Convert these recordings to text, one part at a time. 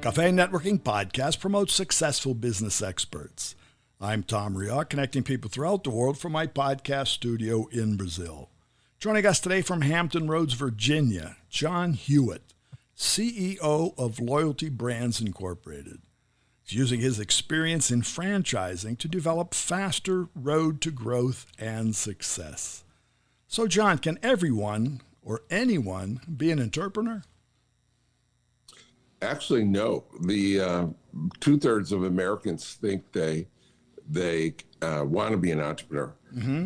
Café Networking podcast promotes successful business experts. I'm Tom Ria, connecting people throughout the world from my podcast studio in Brazil. Joining us today from Hampton Roads, Virginia, John Hewitt, CEO of Loyalty Brands Incorporated. He's using his experience in franchising to develop faster road to growth and success. So, John, can everyone or anyone be an entrepreneur? Actually, no. The 2/3 of Americans think they want to be an entrepreneur,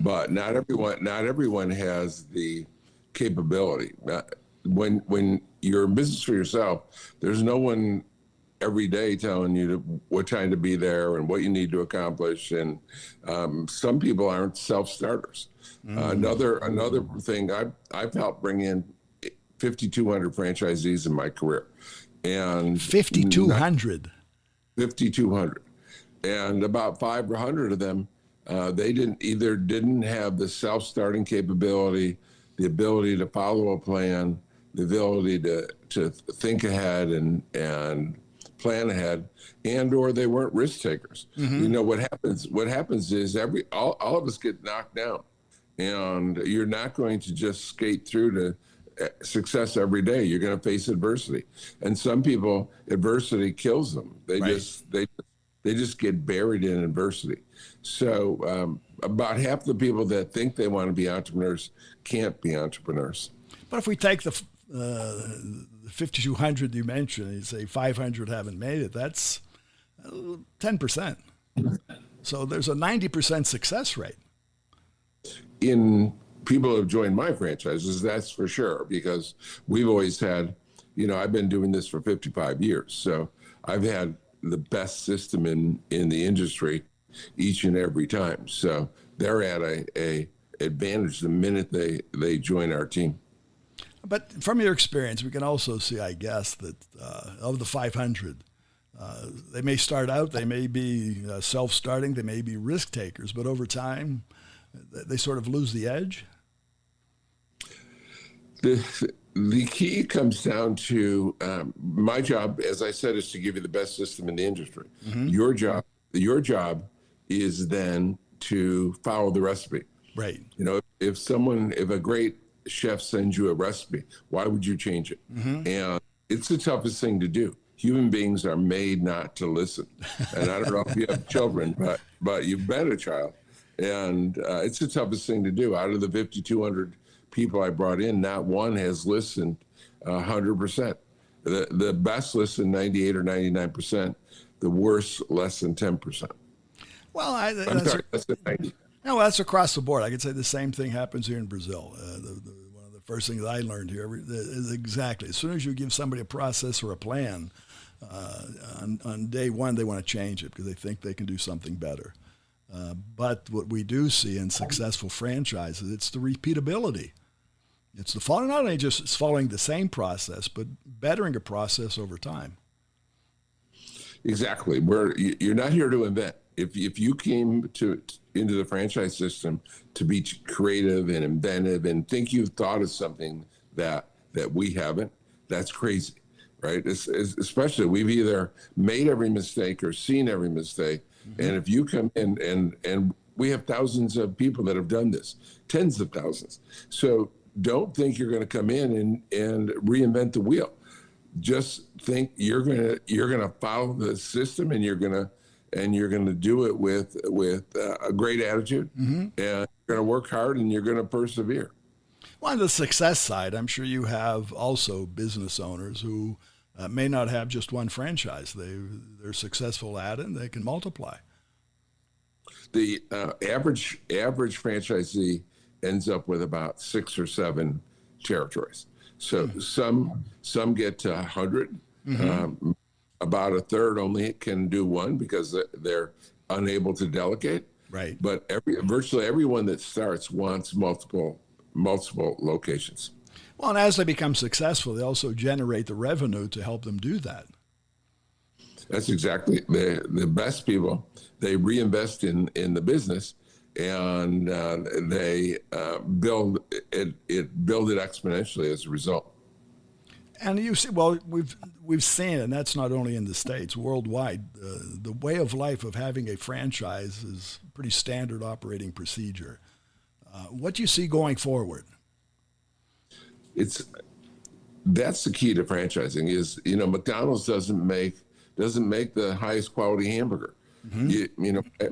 but not everyone has the capability. When you're in business for yourself, there's no one every day telling you what time to be there and what you need to accomplish. And some people aren't self-starters. Another thing, I've helped bring in 5,200 franchisees in my career. And 5,200. 5,200. And about 500 of them, they didn't have the self-starting capability, the ability to follow a plan, the ability to think ahead and plan ahead, or they weren't risk takers. You know what happens is all of us get knocked down, and you're not going to just skate through to success every day. You're going to face adversity, and some people, adversity kills them. They just get buried in adversity. So about half the people that think they want to be entrepreneurs can't be entrepreneurs. But if we take the 5,200 you mentioned, you say 500 haven't made it, that's 10%. So there's a 90% success rate. In people who have joined my franchises, that's for sure, because we've always had, I've been doing this for 55 years. So I've had the best system in the industry each and every time. So they're at a advantage the minute they join our team. But from your experience, we can also see, I guess, that of the 500, they may start out, they may be self-starting, they may be risk takers, but over time, they sort of lose the edge. The key comes down to my job, as I said, is to give you the best system in the industry. Your job is then to follow the recipe. Right. If a great chef sends you a recipe, why would you change it? And it's the toughest thing to do. Human beings are made not to listen. And I don't know if you have children, but you've been a child. And it's the toughest thing to do. Out of the 5,200 people I brought in, not one has listened 100%. The best listen 98 or 99%. The worst less than 10%. Well, less than 90. No, that's across the board. I could say the same thing happens here in Brazil. One of the first things I learned here is exactly, as soon as you give somebody a process or a plan, on day one they want to change it because they think they can do something better. But what we do see in successful franchises, it's the repeatability. It's the following, not only just following the same process, but bettering a process over time. Exactly. You're not here to invent. If you came into the franchise system to be creative and inventive and think you've thought of something that we haven't, that's crazy, right? Especially we've either made every mistake or seen every mistake. And if you come in and we have thousands of people that have done this, tens of thousands. So don't think you're going to come in and reinvent the wheel. Just think you're gonna follow the system, and you're gonna do it with a great attitude, and you're gonna work hard, and you're gonna persevere. Well, on the success side, I'm sure you have also business owners who may not have just one franchise. They're successful at it, and they can multiply. The average franchisee ends up with about 6 or 7 territories. So some get to 100. About a third only can do one because they're unable to delegate. Right. But virtually everyone that starts wants multiple locations. Well, and as they become successful, they also generate the revenue to help them do that. That's exactly the best people. They reinvest in the business, and they build it exponentially as a result. And you see, well, we've seen, and that's not only in the States, worldwide, the way of life of having a franchise is pretty standard operating procedure. What do you see going forward? That's the key to franchising is, McDonald's doesn't make the highest quality hamburger.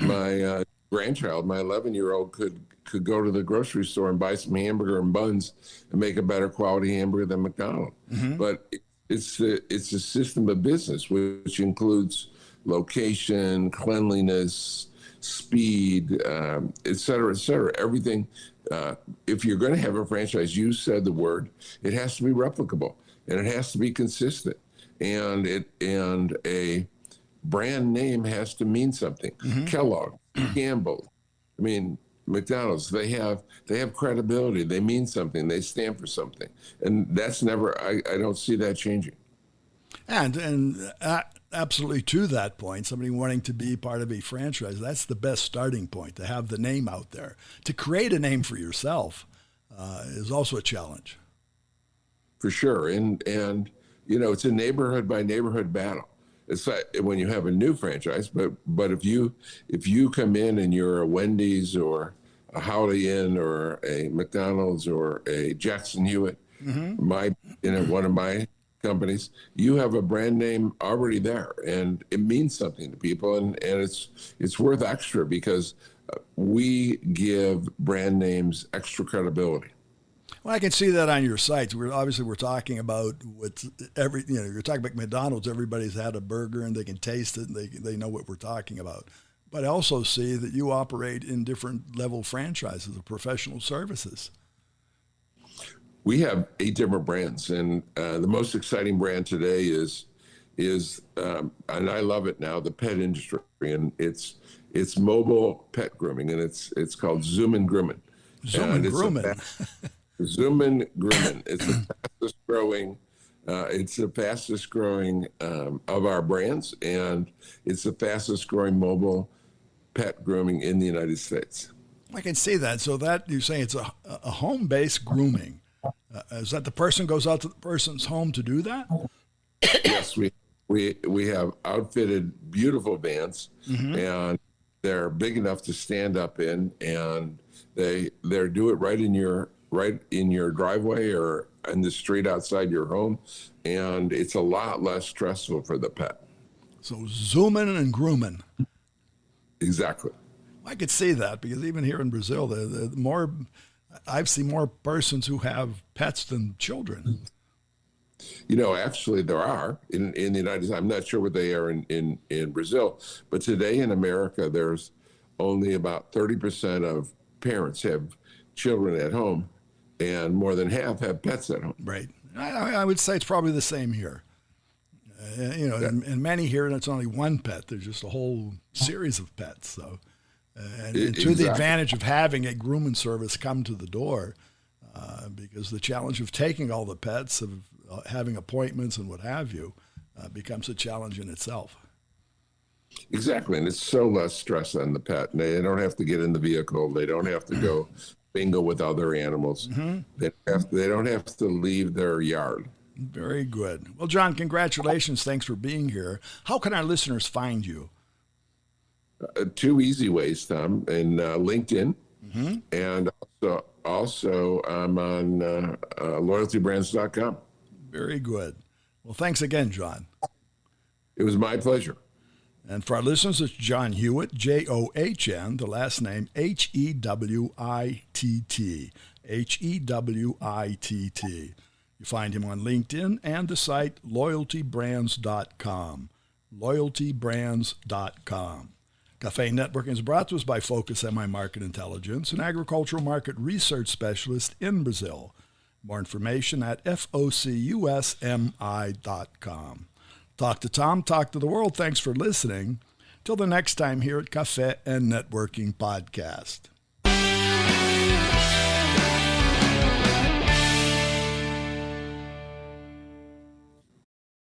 My grandchild, my 11-year-old could go to the grocery store and buy some hamburger and buns and make a better quality hamburger than McDonald's. But it's a system of business, which includes location, cleanliness, speed, et cetera, et cetera. Everything. If you're going to have a franchise, you said the word, it has to be replicable and it has to be consistent, and a brand name has to mean something. Kellogg, Campbell, McDonald's, they have credibility. They mean something. They stand for something, and that's never. I don't see that changing. And absolutely to that point, somebody wanting to be part of a franchise, that's the best starting point, to have the name out there. To create a name for yourself is also a challenge. For sure, and it's a neighborhood by neighborhood battle. It's like when you have a new franchise, but if you come in and you're a Wendy's or a Holiday Inn or a McDonald's or a Jackson Hewitt, one of my companies, you have a brand name already there, and it means something to people, and it's worth extra because we give brand names extra credibility. Well, I can see that on your sites. We're talking about you're talking about McDonald's. Everybody's had a burger and they can taste it and they know what we're talking about. But I also see that you operate in different level franchises of professional services. We have 8 different brands, and the most exciting brand today is and I love it now, the pet industry, and it's mobile pet grooming, and it's called Zoomin' Groomin'. Zoomin' Groomin'. Zoomin' Groomin'. It's the fastest growing of our brands, and it's the fastest growing mobile pet grooming in the United States. I can see that. So that you're saying it's a home-based grooming. Is that the person goes out to the person's home to do that? Yes, we have outfitted beautiful vans, and they're big enough to stand up in, and they do it right in your driveway or in the street outside your home, and it's a lot less stressful for the pet. So zooming and grooming. Exactly. I could see that because even here in Brazil, I've seen more persons who have pets than children. Actually, there are in the United States. I'm not sure what they are in Brazil, but today in America, there's only about 30% of parents have children at home, and more than half have pets at home. Right. I would say it's probably the same here. And many here, and it's only one pet. There's just a whole series of pets. So, and to the advantage of having a grooming service come to the door, because the challenge of taking all the pets, of having appointments and what have you, becomes a challenge in itself. Exactly, and it's so less stress on the pet. They don't have to get in the vehicle. They don't have to go bingo with other animals. They don't have to leave their yard. Very good. Well, John, congratulations. Thanks for being here. How can our listeners find you? 2 easy ways, Tom, in LinkedIn, and also I'm on loyaltybrands.com. Very good. Well, thanks again, John. It was my pleasure. And for our listeners, it's John Hewitt, John, the last name Hewitt, Hewitt. You find him on LinkedIn and the site loyaltybrands.com, loyaltybrands.com. Café Networking is brought to us by Focus MI Market Intelligence, an agricultural market research specialist in Brazil. More information at focusmi.com. Talk to Tom, talk to the world. Thanks for listening. Till the next time here at Café and Networking Podcast.